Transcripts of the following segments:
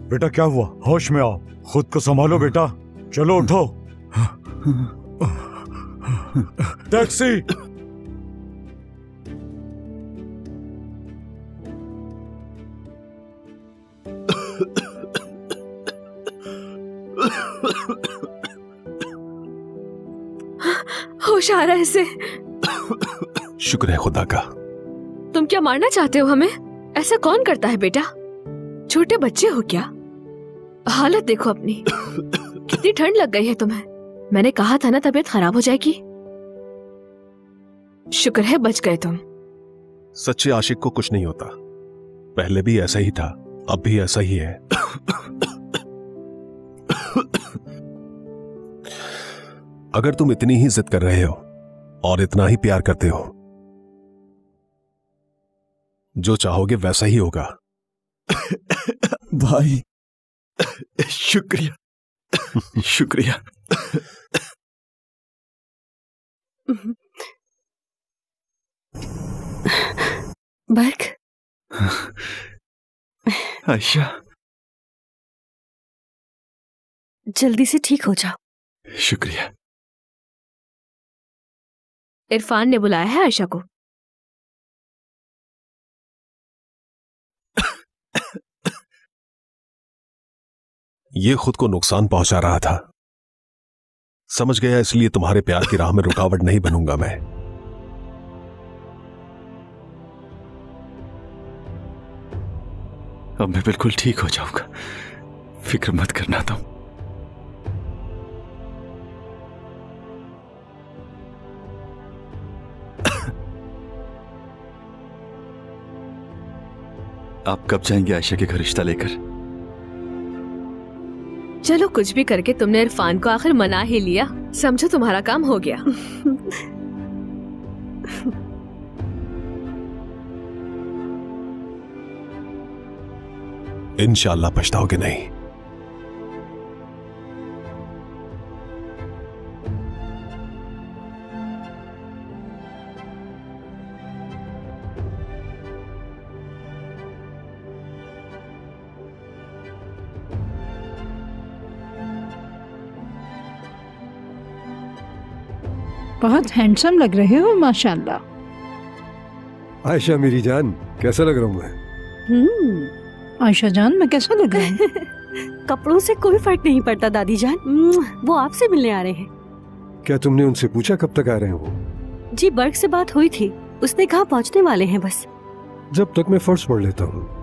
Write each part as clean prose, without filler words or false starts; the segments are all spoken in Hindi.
बेटा क्या हुआ? होश में आओ, खुद को संभालो बेटा। चलो उठो। टैक्सी। होश आ रहा है इसे। शुक्र है खुदा का। तुम क्या मारना चाहते हो हमें? ऐसा कौन करता है बेटा? छोटे बच्चे हो क्या? हालत देखो अपनी। कितनी ठंड लग गई है तुम्हें। मैंने कहा था ना तबीयत खराब हो जाएगी। शुक्र है बच गए तुम। सच्चे आशिक को कुछ नहीं होता। पहले भी ऐसा ही था, अब भी ऐसा ही है। अगर तुम इतनी ही जिद कर रहे हो और इतना ही प्यार करते हो, जो चाहोगे वैसा ही होगा। भाई शुक्रिया, शुक्रिया। बर्क। आयशा जल्दी से ठीक हो जाओ। शुक्रिया। इरफान ने बुलाया है आयशा को। ये खुद को नुकसान पहुंचा रहा था। समझ गया, इसलिए तुम्हारे प्यार की राह में रुकावट नहीं बनूंगा मैं। अब मैं बिल्कुल ठीक हो जाऊंगा, फिक्र मत करना तुम। आप कब जाएंगे आयशा के घर रिश्ता लेकर? चलो कुछ भी करके तुमने इरफान को आखिर मना ही लिया। समझो तुम्हारा काम हो गया। इंशाअल्लाह पछताओगे नहीं। बहुत हैंडसम लग रहे हो माशाल्लाह। आयशा मेरी जान, कैसा लग रहा हूँ मैं? आयशा जान मैं कैसा लग रहा हूँ? कपड़ों से कोई फर्क नहीं पड़ता दादी जान। वो आपसे मिलने आ रहे हैं। क्या तुमने उनसे पूछा कब तक आ रहे हैं वो? जी बर्क से बात हुई थी, उसने कहा पहुँचने वाले हैं बस। जब तक मैं फर्ज पढ़ लेता हूँ।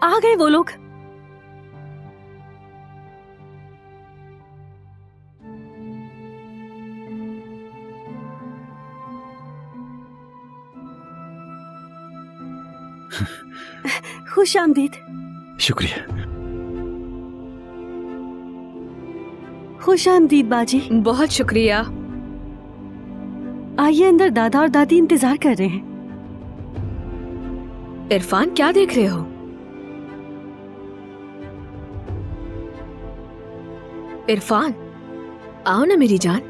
आ गए वो लोग। खुश आमदीद। शुक्रिया। खुश आमदीद बाजी। बहुत शुक्रिया। आइए अंदर, दादा और दादी इंतजार कर रहे हैं। इरफान क्या देख रहे हो? इरफान आओ ना मेरी जान।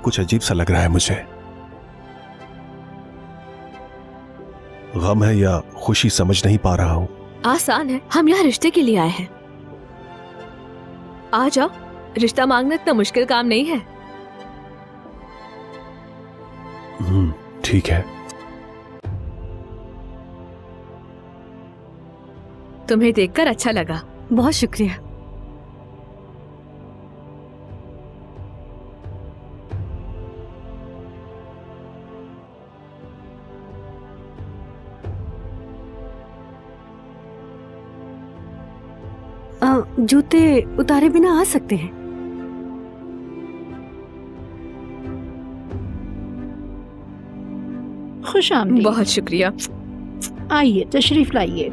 कुछ अजीब सा लग रहा है मुझे। गम है या खुशी समझ नहीं पा रहा हूं। आसान है, हम यहाँ रिश्ते के लिए आए हैं। आ जाओ, रिश्ता मांगना इतना मुश्किल काम नहीं है। ठीक है। तुम्हें देखकर अच्छा लगा। बहुत शुक्रिया। जूते उतारे बिना आ सकते हैं। खुश आमदीद। बहुत शुक्रिया। आइए तशरीफ लाइए।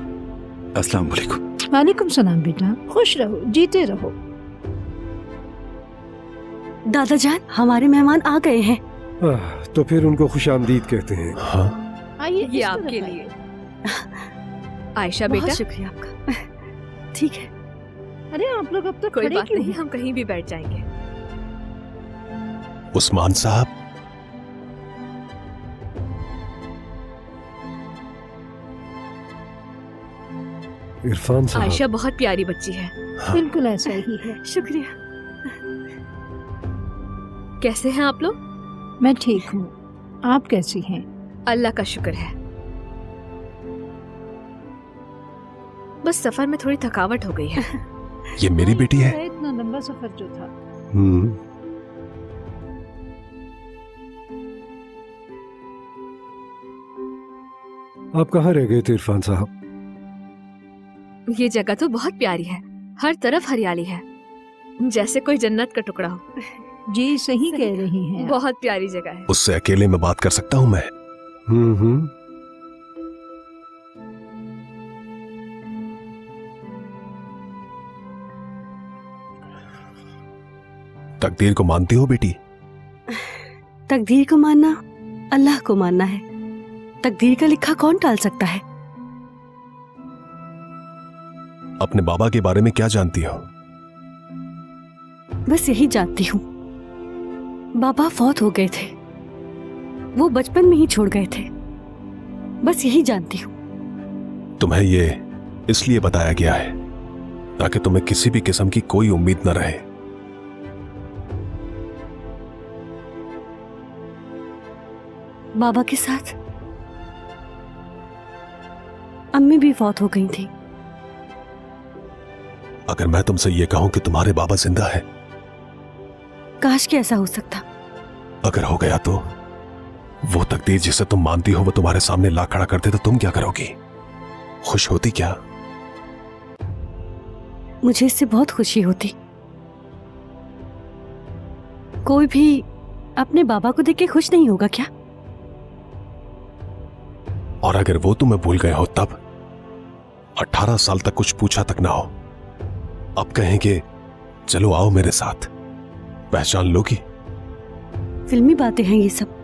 अस्सलाम वालेकुम। वालेकुम सलाम बेटा, खुश रहो, जीते रहो। दादा जान, हमारे मेहमान आ गए हैं। तो फिर उनको खुश आमदीद कहते हैं। हाँ, आइए ये इस तरफ आपके आइए। लिए। आयशा बहुत बेटा, शुक्रिया आपका। ठीक है। अरे आप लोग अब तक कोई खड़े बात क्यों नहीं, हैं? हम कहीं भी बैठ जाएंगे। उस्मान साहब, इरफान साहब, आयशा बहुत प्यारी बच्ची है। बिल्कुल ऐसा ही है। शुक्रिया। कैसे हैं आप लोग? मैं ठीक हूँ, आप कैसी हैं? अल्लाह का शुक्र है। बस सफर में थोड़ी थकावट हो गई है। ये मेरी बेटी है। इतना लंबा सफर जो था। आप कहाँ रह गए थे इरफान साहब? ये जगह तो बहुत प्यारी है, हर तरफ हरियाली है, जैसे कोई जन्नत का टुकड़ा हो। जी सही कह रही हैं आप। बहुत प्यारी जगह है। उससे अकेले में बात कर सकता हूँ मैं? हम्म। तकदीर को मानती हो बेटी? तकदीर को मानना अल्लाह को मानना है। तकदीर का लिखा कौन टाल सकता है? अपने बाबा के बारे में क्या जानती हो? बस यही जानती हूँ, बाबा फौत हो गए थे, वो बचपन में ही छोड़ गए थे। बस यही जानती हूँ। तुम्हें ये इसलिए बताया गया है ताकि तुम्हें किसी भी किस्म की कोई उम्मीद न रहे। बाबा के साथ अम्मी भी फौत हो गई थी। अगर मैं तुमसे ये कहूं कि तुम्हारे बाबा जिंदा है, काश कि ऐसा हो सकता। अगर हो गया तो वो तकदीर जिसे तुम मानती हो वो तुम्हारे सामने ला खड़ा करते तो तुम क्या करोगी? खुश होती क्या? मुझे इससे बहुत खुशी होती। कोई भी अपने बाबा को देख के खुश नहीं होगा क्या? और अगर वो तुम्हें भूल गए हो तब 18 साल तक कुछ पूछा तक ना हो, अब कहेंगे चलो आओ मेरे साथ, पहचान लोगी? फिल्मी बातें हैं ये सब।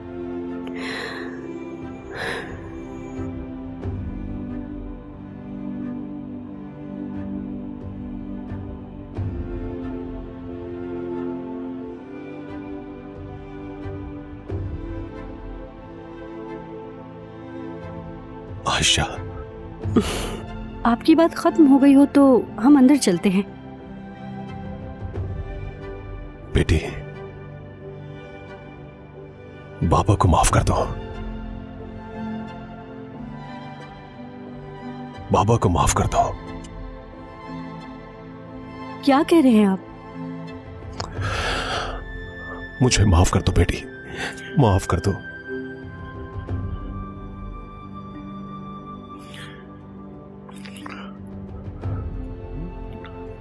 आयशा, आपकी बात खत्म हो गई हो तो हम अंदर चलते हैं। बेटी, बाबा को माफ कर दो। बाबा को माफ कर दो। क्या कह रहे हैं आप? मुझे माफ कर दो बेटी, माफ कर दो।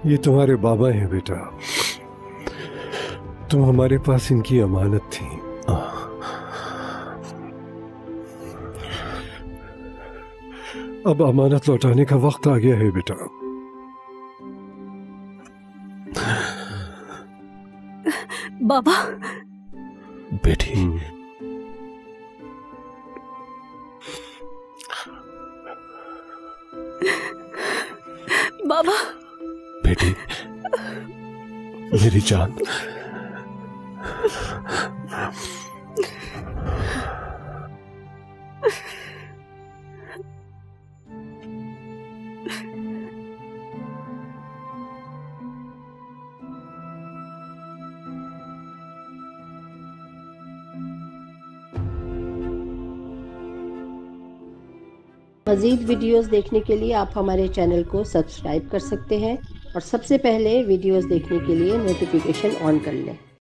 ये तुम्हारे बाबा हैं बेटा, तुम हमारे पास इनकी अमानत थी। अब अमानत लौटाने का वक्त आ गया है बेटा। बाबा। बेटी, बाबा। बेटी, मेरी जान। मज़ीद वीडियोस देखने के लिए आप हमारे चैनल को सब्सक्राइब कर सकते हैं और सबसे पहले वीडियोस देखने के लिए नोटिफिकेशन ऑन कर लें।